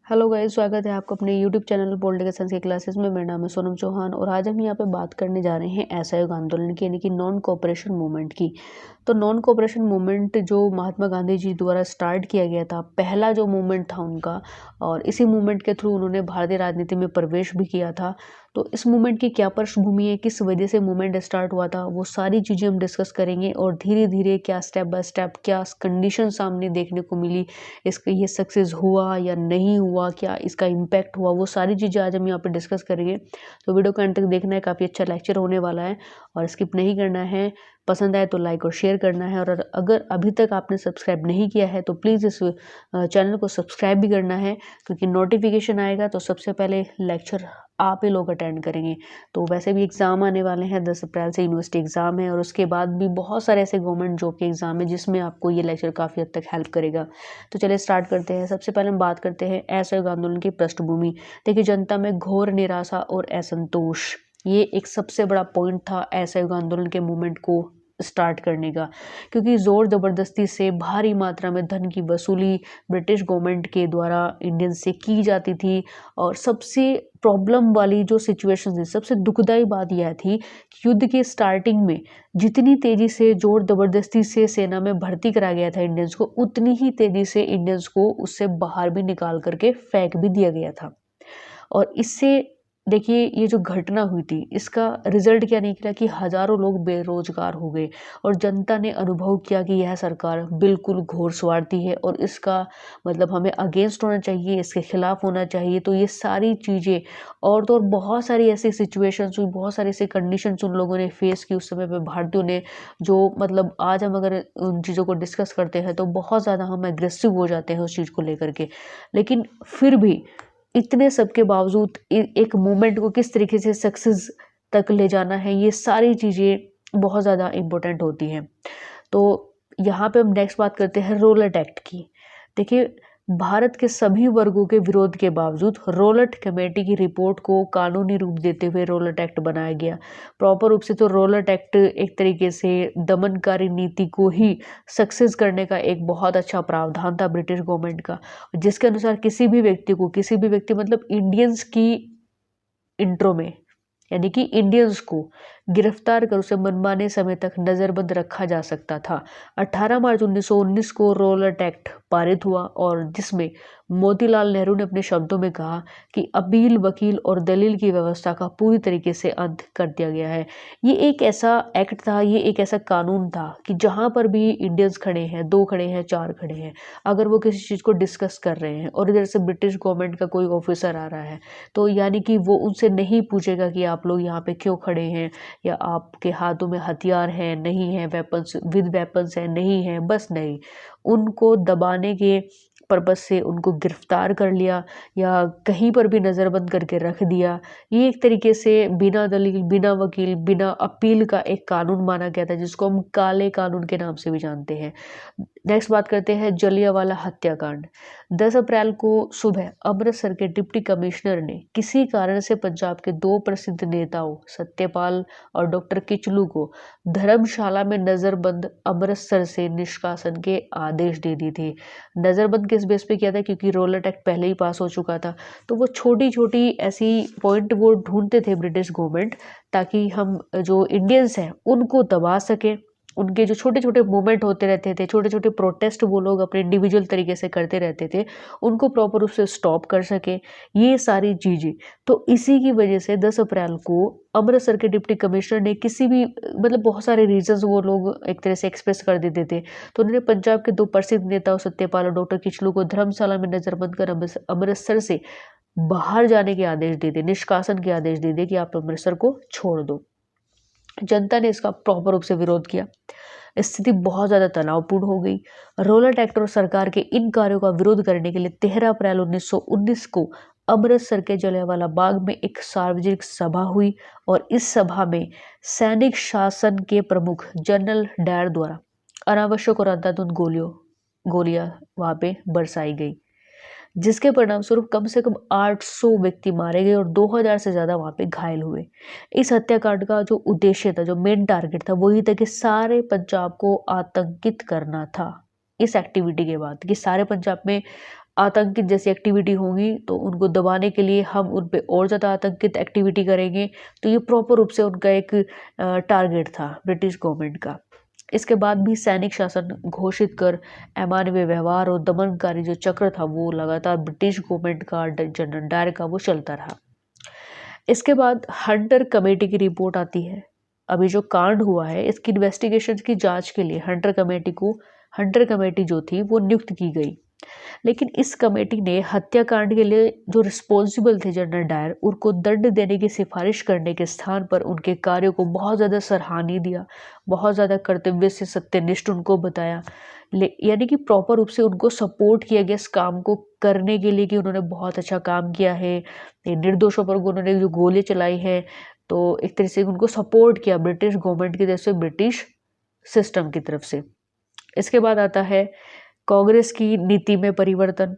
Hello guys, स्वागत है आपको अपने यूट्यूब चैनल पॉलिटिकल साइंस की क्लासेस में। मेरा नाम है सोनम चौहान और आज हम यहाँ पे बात करने जा रहे हैं असहयोग आंदोलन की, यानी कि नॉन कोऑपरेशन मूवमेंट की। तो नॉन कोऑपरेशन मूवमेंट जो महात्मा गांधी जी द्वारा स्टार्ट किया गया था, पहला जो मूवमेंट था उनका, और इसी मूवमेंट के थ्रू उन्होंने भारतीय राजनीति में प्रवेश भी किया था। तो इस मूवमेंट की क्या पृष्ठभूमि है, किस वजह से मूवमेंट स्टार्ट हुआ था, वो सारी चीज़ें हम डिस्कस करेंगे और धीरे धीरे क्या स्टेप बाय स्टेप क्या कंडीशन सामने देखने को मिली, इसका ये सक्सेस हुआ या नहीं हुआ, क्या इसका इम्पैक्ट हुआ, वो सारी चीज़ें आज हम यहाँ पे डिस्कस करेंगे। तो वीडियो को अंत तक देखना है, काफ़ी अच्छा लेक्चर होने वाला है और स्किप नहीं करना है। पसंद आए तो लाइक और शेयर करना है, और अगर अभी तक आपने सब्सक्राइब नहीं किया है तो प्लीज़ इस चैनल को सब्सक्राइब भी करना है, क्योंकि नोटिफिकेशन आएगा तो सबसे पहले लेक्चर आप ही लोग अटेंड करेंगे। तो वैसे भी एग्ज़ाम आने वाले हैं, 10 अप्रैल से यूनिवर्सिटी एग्ज़ाम है और उसके बाद भी बहुत सारे ऐसे गवर्नमेंट जॉब के एग्ज़ाम है जिसमें आपको ये लेक्चर काफ़ी हद तक हेल्प करेगा। तो चलिए स्टार्ट करते हैं। सबसे पहले हम बात करते हैं असहयोग आंदोलन की पृष्ठभूमि। देखिए, जनता में घोर निराशा और असंतोष, ये एक सबसे बड़ा पॉइंट था असहयोग आंदोलन के मूवमेंट को स्टार्ट करने का, क्योंकि जोर जबरदस्ती से भारी मात्रा में धन की वसूली ब्रिटिश गवर्नमेंट के द्वारा इंडियन से की जाती थी। और सबसे प्रॉब्लम वाली जो सिचुएशन थी, सबसे दुखदाई बात यह थी कि युद्ध के स्टार्टिंग में जितनी तेजी से जोर जबरदस्ती से सेना में भर्ती करा गया था इंडियंस को, उतनी ही तेजी से इंडियंस को उससे बाहर भी निकाल करके फेंक भी दिया गया था। और इससे देखिए, ये जो घटना हुई थी, इसका रिजल्ट क्या निकला कि हजारों लोग बेरोजगार हो गए और जनता ने अनुभव किया कि यह सरकार बिल्कुल घोर स्वार्थी है और इसका मतलब हमें अगेंस्ट होना चाहिए, इसके खिलाफ होना चाहिए। तो ये सारी चीज़ें और तो और बहुत सारी ऐसी सिचुएशंस हुई, बहुत सारी ऐसी कंडीशंस उन लोगों ने फेस की उस समय पे भारतीयों ने, जो मतलब आज हम अगर उन चीज़ों को डिस्कस करते हैं तो बहुत ज़्यादा हम एग्रेसिव हो जाते हैं उस चीज़ को लेकर के। लेकिन फिर भी इतने सब के बावजूद एक मूवमेंट को किस तरीके से सक्सेस तक ले जाना है, ये सारी चीज़ें बहुत ज़्यादा इम्पोर्टेंट होती हैं। तो यहाँ पे हम नेक्स्ट बात करते हैं रोलेट एक्ट की। देखिए, भारत के सभी वर्गों के विरोध के बावजूद रोलेट कमेटी की रिपोर्ट को कानूनी रूप देते हुए रोलेट एक्ट बनाया गया। प्रॉपर रूप से तो रोलेट एक्ट एक तरीके से दमनकारी नीति को ही सक्सेस करने का एक बहुत अच्छा प्रावधान था ब्रिटिश गवर्नमेंट का, जिसके अनुसार किसी भी व्यक्ति मतलब इंडियंस की इंट्रो में, यानी कि इंडियंस को गिरफ्तार कर उसे मनमाने समय तक नजरबंद रखा जा सकता था। 18 मार्च 1919 को रोलेट एक्ट पारित हुआ और जिसमें मोतीलाल नेहरू ने अपने शब्दों में कहा कि अपील, वकील और दलील की व्यवस्था का पूरी तरीके से अंत कर दिया गया है। ये एक ऐसा एक्ट था, ये एक ऐसा कानून था कि जहां पर भी इंडियंस खड़े हैं, 2 खड़े हैं, 4 खड़े हैं, अगर वो किसी चीज़ को डिस्कस कर रहे हैं और इधर से ब्रिटिश गवर्नमेंट का कोई ऑफिसर आ रहा है, तो यानी कि वो उनसे नहीं पूछेगा कि आप लोग यहाँ पे क्यों खड़े हैं, या आपके हाथों में हथियार हैं नहीं है, वेपन्स विद वेपन्स है नहीं है, बस नहीं, उनको दबाने के पर्पस से उनको गिरफ्तार कर लिया या कहीं पर भी नज़रबंद करके रख दिया। ये एक तरीके से बिना दलील, बिना वकील, बिना अपील का एक कानून माना गया था, जिसको हम काले कानून के नाम से भी जानते हैं। नेक्स्ट बात करते हैं जलियांवाला हत्याकांड। 10 अप्रैल को सुबह अमृतसर के डिप्टी कमिश्नर ने किसी कारण से पंजाब के 2 प्रसिद्ध नेताओं सत्यपाल और डॉक्टर किचलू को धर्मशाला में नजरबंद अमृतसर से निष्कासन के आदेश दे दिए थे। नजरबंद किस बेस पे किया था, क्योंकि रोलेट एक्ट पहले ही पास हो चुका था। तो वो छोटी छोटी ऐसी पॉइंट वो ढूंढते थे ब्रिटिश गवर्नमेंट, ताकि हम जो इंडियंस हैं उनको दबा सके। उनके जो छोटे छोटे मूवमेंट होते रहते थे, छोटे छोटे प्रोटेस्ट वो लोग अपने इंडिविजुअल तरीके से करते रहते थे, उनको प्रॉपर रूप से स्टॉप कर सके, ये सारी चीज़ें। तो इसी की वजह से 10 अप्रैल को अमृतसर के डिप्टी कमिश्नर ने किसी भी मतलब बहुत सारे रीजंस वो लोग एक तरह से एक्सप्रेस कर देते थे, तो उन्होंने पंजाब के 2 प्रसिद्ध नेताओं सत्यपाल और डॉक्टर किचलू को धर्मशाला में नजरबंद कर अमृतसर से बाहर जाने के आदेश दे दिए, निष्कासन के आदेश दे दिए कि आप अमृतसर को छोड़ दो। जनता ने इसका प्रॉपर रूप से विरोध किया। स्थिति बहुत ज़्यादा तनावपूर्ण हो गई। रोलेट एक्ट और सरकार के इन कार्यों का विरोध करने के लिए 13 अप्रैल 1919 को अमृतसर के जलियांवाला बाग में एक सार्वजनिक सभा हुई और इस सभा में सैनिक शासन के प्रमुख जनरल डायर द्वारा अनावश्यक और अंधाधुंध गोलियां वहां पे बरसाई गई, जिसके परिणाम स्वरूप कम से कम 800 व्यक्ति मारे गए और 2000 से ज्यादा वहां पे घायल हुए। इस हत्याकांड का जो उद्देश्य था, जो मेन टारगेट था, वही था कि सारे पंजाब को आतंकित करना था। इस एक्टिविटी के बाद कि सारे पंजाब में आतंकित जैसी एक्टिविटी होंगी तो उनको दबाने के लिए हम उन पे और ज़्यादा आतंकित एक्टिविटी करेंगे। तो ये प्रॉपर रूप से उनका एक टारगेट था ब्रिटिश गवर्नमेंट का। इसके बाद भी सैनिक शासन घोषित कर अमानवीय व्यवहार और दमनकारी जो चक्र था वो लगातार ब्रिटिश गवर्नमेंट का जनरल डायर का वो चलता रहा। इसके बाद हंटर कमेटी की रिपोर्ट आती है। अभी जो कांड हुआ है इसकी इन्वेस्टिगेशन की जांच के लिए हंटर कमेटी जो थी वो नियुक्त की गई। लेकिन इस कमेटी ने हत्याकांड के लिए जो रिस्पॉन्सिबल थे जनरल डायर उनको दंड देने की सिफारिश करने के स्थान पर उनके कार्यों को बहुत ज़्यादा सराहनीय दिया, बहुत ज़्यादा कर्तव्य से सत्यनिष्ठ उनको बताया। यानी कि प्रॉपर रूप से उनको सपोर्ट किया गया इस काम को करने के लिए कि उन्होंने बहुत अच्छा काम किया है। निर्दोषों पर उन्होंने जो गोली चलाई है तो एक तरह से उनको सपोर्ट किया ब्रिटिश गवर्नमेंट की तरफ से, ब्रिटिश सिस्टम की तरफ से। इसके बाद आता है कांग्रेस की नीति में परिवर्तन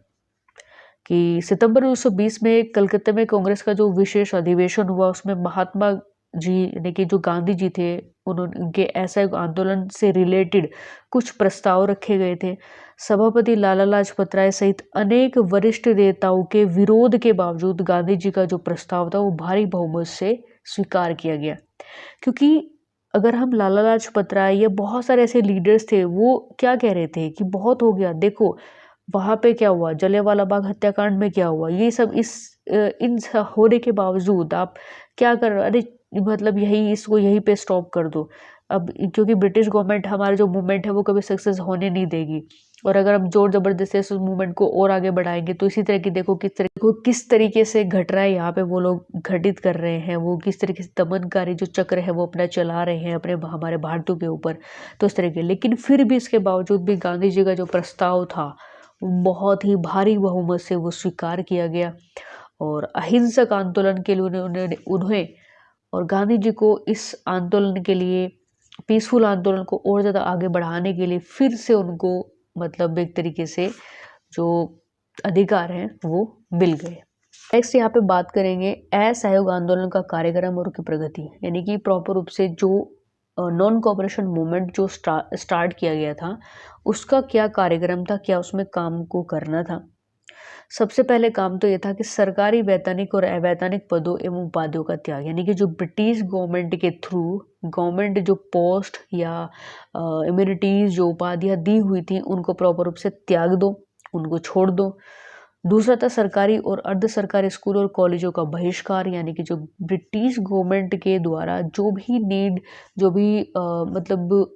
कि सितंबर 1920 में कलकत्ता में कांग्रेस का जो विशेष अधिवेशन हुआ उसमें महात्मा जी यानी कि जो गांधी जी थे उनके असहयोग आंदोलन से रिलेटेड कुछ प्रस्ताव रखे गए थे। सभापति लाला लाजपत राय सहित अनेक वरिष्ठ नेताओं के विरोध के बावजूद गांधी जी का जो प्रस्ताव था वो भारी बहुमत से स्वीकार किया गया। क्योंकि अगर हम लाला लाजपत राय या बहुत सारे ऐसे लीडर्स थे वो क्या कह रहे थे कि बहुत हो गया, देखो वहां पे क्या हुआ, जलियांवाला बाग हत्याकांड में क्या हुआ, ये सब इन होने के बावजूद आप क्या कर रहे हो? अरे मतलब इसको यहीं पे स्टॉप कर दो। अब क्योंकि ब्रिटिश गवर्नमेंट हमारा जो मूवमेंट है वो कभी सक्सेस होने नहीं देगी और अगर हम जोर जबरदस्ती से उस मूवमेंट को और आगे बढ़ाएंगे तो इसी तरह की देखो किस तरीके से घटनाएं यहाँ पे वो लोग घटित कर रहे हैं, वो किस तरीके से दमनकारी जो चक्र है वो अपना चला रहे हैं अपने हमारे भारतीयों के ऊपर। तो इस तरह के लेकिन फिर भी इसके बावजूद भी गांधी जी का जो प्रस्ताव था बहुत ही भारी बहुमत से वो स्वीकार किया गया और अहिंसक आंदोलन के लिए उन्हें और गांधी जी को इस आंदोलन के लिए पीसफुल आंदोलन को और ज़्यादा आगे बढ़ाने के लिए फिर से उनको मतलब एक तरीके से जो अधिकार हैं वो मिल गए। नेक्स्ट यहाँ पे बात करेंगे असहयोग आंदोलन का कार्यक्रम और की प्रगति, यानी कि प्रॉपर रूप से जो नॉन कोऑपरेशन मूवमेंट जो स्टार्ट किया गया था उसका क्या कार्यक्रम था, क्या उसमें काम को करना था। सबसे पहले काम तो ये था कि सरकारी वैतनिक और अवैतनिक पदों एवं उपाधियों का त्याग, यानी कि जो ब्रिटिश गवर्नमेंट के थ्रू गवर्नमेंट जो पोस्ट या इम्यूनिटीज जो उपाधियां दी हुई थी उनको प्रॉपर रूप से त्याग दो, उनको छोड़ दो। दूसरा था सरकारी और अर्ध सरकारी स्कूल और कॉलेजों का बहिष्कार, यानी कि जो ब्रिटिश गवर्नमेंट के द्वारा जो भी मतलब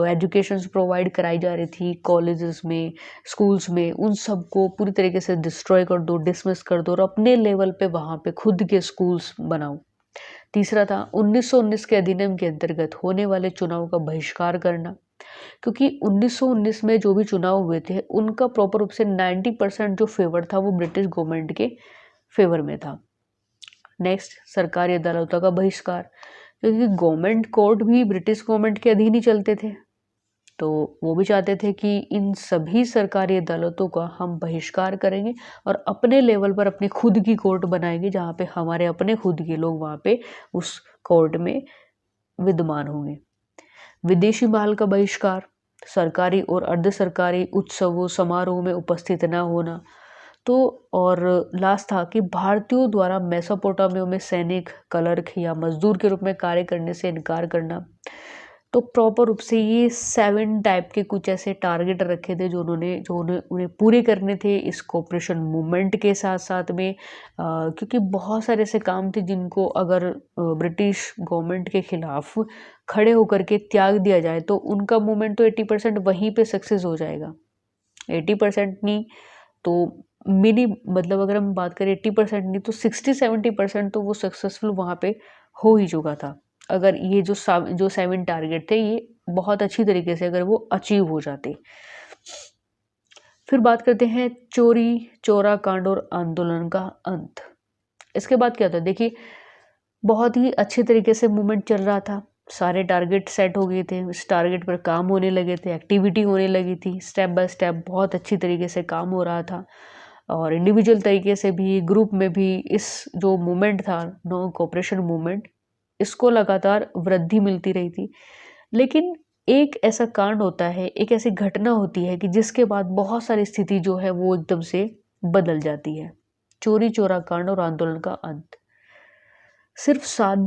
एजुकेशन प्रोवाइड कराई जा रही थी कॉलेजेस में, स्कूल्स में, उन सबको पूरी तरीके से डिस्ट्रॉय कर दो, डिसमिस कर दो और अपने लेवल पे वहाँ पे खुद के स्कूल्स बनाओ। तीसरा था 1919 के अधिनियम के अंतर्गत होने वाले चुनाव का बहिष्कार करना, क्योंकि 1919 में जो भी चुनाव हुए थे उनका प्रॉपर रूप से 90% जो फेवर था वो ब्रिटिश गवर्नमेंट के फेवर में था। नेक्स्ट सरकारी अदालतों का बहिष्कार, क्योंकि गवर्नमेंट कोर्ट भी ब्रिटिश गवर्नमेंट के अधीन ही चलते थे तो वो भी चाहते थे कि इन सभी सरकारी अदालतों का हम बहिष्कार करेंगे और अपने लेवल पर अपनी खुद की कोर्ट बनाएंगे जहाँ पे हमारे अपने खुद के लोग वहाँ पे उस कोर्ट में विद्यमान होंगे। विदेशी माल का बहिष्कार, सरकारी और अर्ध सरकारी उत्सवों समारोह में उपस्थित न होना। तो और लास्ट था कि भारतीयों द्वारा मेसोपोटामिया में सैनिक, क्लर्क या मजदूर के रूप में कार्य करने से इनकार करना। तो प्रॉपर रूप से ये 7 टाइप के कुछ ऐसे टारगेट रखे थे जो उन्हें पूरे करने थे इस कोऑपरेशन मूवमेंट के साथ साथ में, क्योंकि बहुत सारे ऐसे काम थे जिनको अगर ब्रिटिश गवर्नमेंट के खिलाफ खड़े होकर के त्याग दिया जाए तो उनका मूवमेंट तो 80% वहीं पे सक्सेस हो जाएगा। 80% नहीं तो मतलब अगर हम बात करें 80% नहीं तो 60-70% तो वो सक्सेसफुल वहाँ पे हो ही चुका था अगर ये जो 7 टारगेट थे ये बहुत अच्छी तरीके से अगर वो अचीव हो जाते। फिर बात करते हैं चोरी चौरा कांड और आंदोलन का अंत। इसके बाद क्या था, देखिए बहुत ही अच्छे तरीके से मूवमेंट चल रहा था, सारे टारगेट सेट हो गए थे, इस टारगेट पर काम होने लगे थे, एक्टिविटी होने लगी थी, स्टेप बाय स्टेप बहुत अच्छी तरीके से काम हो रहा था और इंडिविजुअल तरीके से भी ग्रुप में भी इस जो मूवमेंट था नॉन कोऑपरेशन मूवमेंट इसको लगातार वृद्धि मिलती रही थी। लेकिन एक ऐसा कांड होता है, एक ऐसी घटना होती है कि जिसके बाद बहुत सारी स्थिति जो है वो एकदम से बदल जाती है। चोरी चौरा कांड और आंदोलन का अंत। सिर्फ 7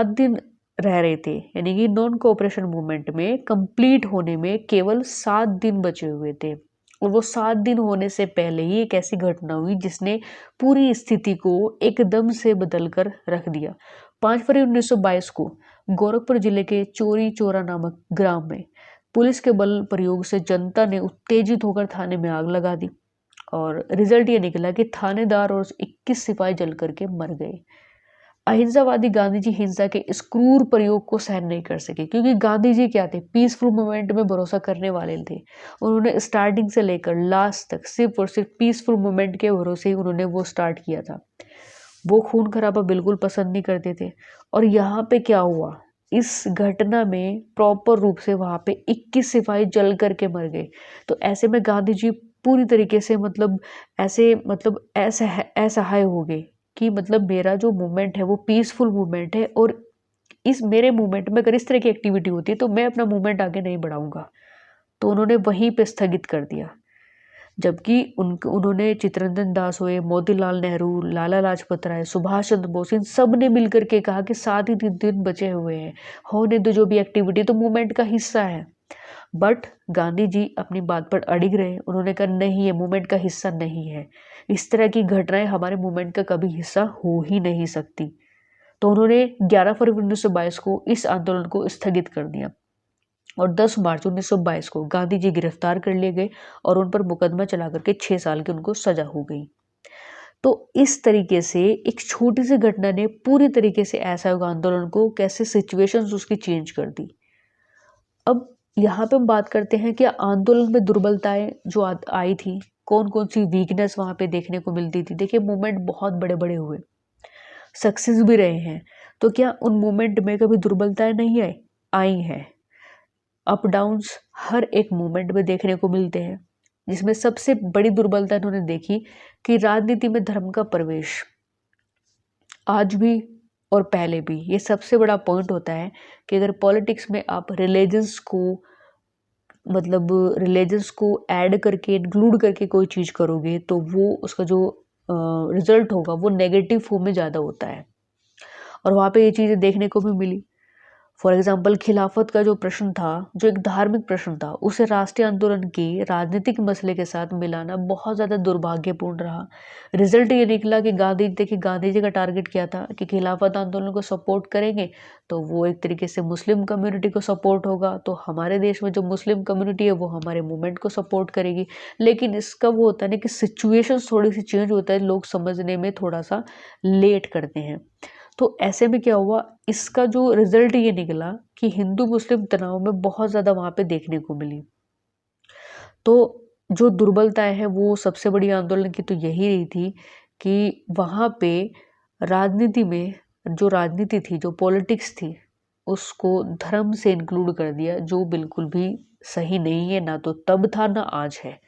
दिन रह रहे थे, यानी कि नॉन कोऑपरेशन मूवमेंट में कंप्लीट होने में केवल 7 दिन बचे हुए थे। और वो 7 दिन होने से पहले ही एक ऐसी घटना हुई जिसने पूरी स्थिति को एकदम से बदल कर रख दिया। 5 फरवरी 1922 को गोरखपुर जिले के चोरी चौरा नामक ग्राम में पुलिस के बल प्रयोग से जनता ने उत्तेजित होकर थाने में आग लगा दी और रिजल्ट ये निकला कि थानेदार और 21 सिपाही जल करके मर गए। अहिंसावादी गांधी जी हिंसा के इस क्रूर प्रयोग को सहन नहीं कर सके, क्योंकि गांधी जी क्या थे, पीसफुल मूवमेंट में भरोसा करने वाले थे। उन्होंने स्टार्टिंग से लेकर लास्ट तक सिर्फ और सिर्फ पीसफुल मूवमेंट के भरोसे ही उन्होंने वो स्टार्ट किया था। वो खून खराबा बिल्कुल पसंद नहीं करते थे। और यहाँ पे क्या हुआ, इस घटना में प्रॉपर रूप से वहां पे 21 सिपाही जल करके मर गए। तो ऐसे में गांधी जी पूरी तरीके से असहाय हो गए कि मेरा जो मूवमेंट है वो पीसफुल मूवमेंट है, और इस मेरे मूवमेंट में अगर इस तरह की एक्टिविटी होती है तो मैं अपना मूवमेंट आगे नहीं बढ़ाऊंगा। तो उन्होंने वहीं पे स्थगित कर दिया। जबकि उन्होंने चित्तरंजन दास हुए, मोतीलाल नेहरू, लाला लाजपत राय, सुभाष चंद्र बोस, इन सब ने मिलकर के कहा कि 7 ही दिन बचे हुए हैं, होने दो जो भी एक्टिविटी, तो मूवमेंट का हिस्सा है। बट गांधी जी अपनी बात पर अड़िग रहे। उन्होंने कहा नहीं, ये मूवमेंट का हिस्सा नहीं है, इस तरह की घटनाएं हमारे मूवमेंट का कभी हिस्सा हो ही नहीं सकती। तो उन्होंने 11 फरवरी 1922 को इस आंदोलन को स्थगित कर दिया और 10 मार्च 1922 को गांधी जी गिरफ्तार कर लिए गए और उन पर मुकदमा चला करके 6 साल की उनको सजा हो गई। तो इस तरीके से एक छोटी सी घटना ने पूरी तरीके से असहयोग आंदोलन को कैसे सिचुएशंस उसकी चेंज कर दी। अब यहाँ पे हम बात करते हैं कि आंदोलन में दुर्बलताएं जो आई थी, कौन कौन सी वीकनेस वहां पे देखने को मिलती थी। देखिए, मूवमेंट बहुत बड़े बड़े हुए, सक्सेस भी रहे हैं, तो क्या उन मूवमेंट में कभी दुर्बलताएं नहीं आई हैं। अप डाउन्स हर एक मूवमेंट में देखने को मिलते हैं, जिसमें सबसे बड़ी दुर्बलता इन्होंने देखी कि राजनीति में धर्म का प्रवेश। आज भी और पहले भी ये सबसे बड़ा पॉइंट होता है कि अगर पॉलिटिक्स में आप रिलीजन्स को ऐड करके, इंक्लूड करके कोई चीज़ करोगे तो वो उसका जो रिजल्ट होगा वो नेगेटिव फॉर्म में ज़्यादा होता है। और वहाँ पे ये चीज़ें देखने को भी मिली। फॉर एग्जाम्पल, खिलाफत का जो प्रश्न था, जो एक धार्मिक प्रश्न था, उसे राष्ट्रीय आंदोलन के राजनीतिक मसले के साथ मिलाना बहुत ज़्यादा दुर्भाग्यपूर्ण रहा। रिजल्ट ये निकला कि गांधी जी का टारगेट क्या था कि खिलाफत आंदोलन को सपोर्ट करेंगे तो वो एक तरीके से मुस्लिम कम्युनिटी को सपोर्ट होगा, तो हमारे देश में जो मुस्लिम कम्युनिटी है वो हमारे मूवमेंट को सपोर्ट करेगी। लेकिन इसका वो होता है ना कि सिचुएशन थोड़ी सी चेंज होता है, लोग समझने में थोड़ा सा लेट करते हैं। तो ऐसे में क्या हुआ, इसका जो रिजल्ट ये निकला कि हिंदू मुस्लिम तनाव में बहुत ज़्यादा वहाँ पे देखने को मिली। तो जो दुर्बलताएं हैं वो सबसे बड़ी आंदोलन की तो यही रही थी कि वहाँ पे राजनीति में जो राजनीति थी, जो पॉलिटिक्स थी, उसको धर्म से इंक्लूड कर दिया, जो बिल्कुल भी सही नहीं है, ना तो तब था ना आज है।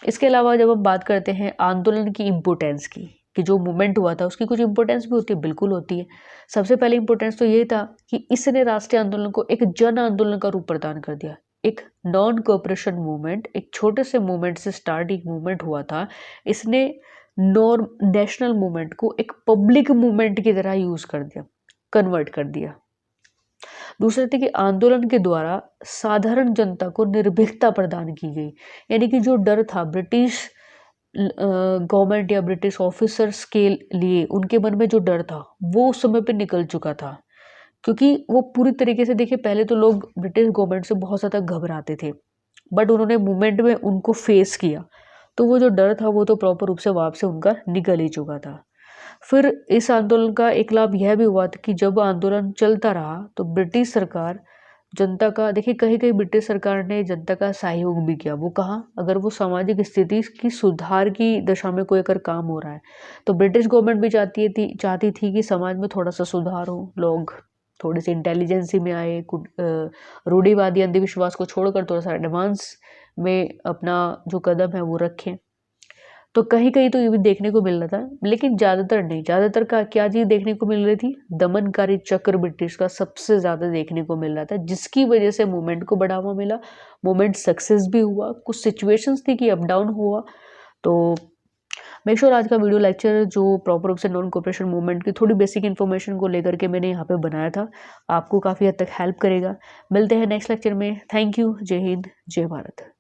इसके अलावा जब हम बात करते हैं आंदोलन की इम्पोर्टेंस की, कि जो मूवमेंट हुआ था उसकी कुछ इंपॉर्टेंस भी होती है, बिल्कुल होती है। सबसे पहले इंपॉर्टेंस तो ये था कि इसने राष्ट्रीय आंदोलन को एक जन आंदोलन का रूप प्रदान कर दिया। एक नॉन कोऑपरेशन मूवमेंट, एक छोटे से मूवमेंट से स्टार्ट एक मूवमेंट हुआ था, इसने नेशनल मूवमेंट को एक पब्लिक मूवमेंट की तरह यूज कर दिया, कन्वर्ट कर दिया। दूसरा था कि आंदोलन के द्वारा साधारण जनता को निर्भीकता प्रदान की गई, यानी कि जो डर था ब्रिटिश गवर्नमेंट या ब्रिटिश ऑफिसर्स के लिए, उनके मन में जो डर था वो उस समय पे निकल चुका था। क्योंकि वो पूरी तरीके से, देखिए, पहले तो लोग ब्रिटिश गवर्नमेंट से बहुत ज़्यादा घबराते थे, बट उन्होंने मूवमेंट में उनको फेस किया, तो वो जो डर था वो तो प्रॉपर रूप से वहाँ से उनका निकल ही चुका था। फिर इस आंदोलन का एक लाभ यह भी हुआ था कि जब आंदोलन चलता रहा तो ब्रिटिश सरकार जनता का, देखिए, कहीं कहीं ब्रिटिश सरकार ने जनता का सहयोग भी किया। वो कहाँ, अगर वो सामाजिक स्थिति की सुधार की दशा में कोई अगर काम हो रहा है तो ब्रिटिश गवर्नमेंट भी चाहती थी कि समाज में थोड़ा सा सुधार हो, लोग थोड़े से इंटेलिजेंसी में आए, रूढ़िवादी अंधविश्वास को छोड़कर थोड़ा सा एडवांस में अपना जो कदम है वो रखें। तो कहीं कहीं तो ये भी देखने को मिल रहा था, लेकिन ज़्यादातर नहीं। ज़्यादातर का क्या चीज़ देखने को मिल रही थी, दमनकारी चक्र ब्रिटिश का सबसे ज़्यादा देखने को मिल रहा था, जिसकी वजह से मूवमेंट को बढ़ावा मिला, मूवमेंट सक्सेस भी हुआ। कुछ सिचुएशंस थी कि अप डाउन हुआ, तो मेक श्योर आज का वीडियो लेक्चर जो प्रॉपर रूप से नॉन कोऑपरेशन मूवमेंट की थोड़ी बेसिक इन्फॉर्मेशन को लेकर के मैंने यहाँ पे बनाया था, आपको काफ़ी हद तक हेल्प करेगा। मिलते हैं नेक्स्ट लेक्चर में। Thank you. जय हिंद, जय भारत।